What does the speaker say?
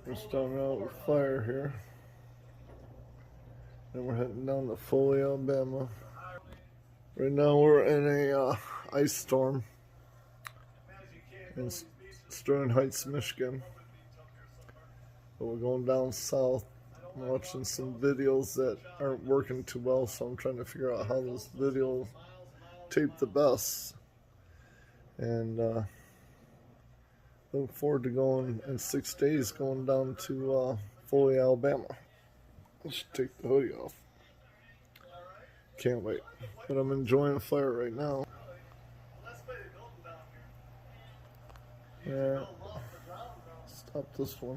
We're starting out with fire here. Then we're heading down to Foley, Alabama. Right now we're in a ice storm in Sterling Heights, Michigan. But we're going down south. I'm watching some videos that aren't working too well, so I'm trying to figure out how this video tape the best. And look forward to going in 6 days, going down to Foley, Alabama. Let's take the hoodie off. Can't wait. But I'm enjoying the fire right now. Yeah. Stop this one.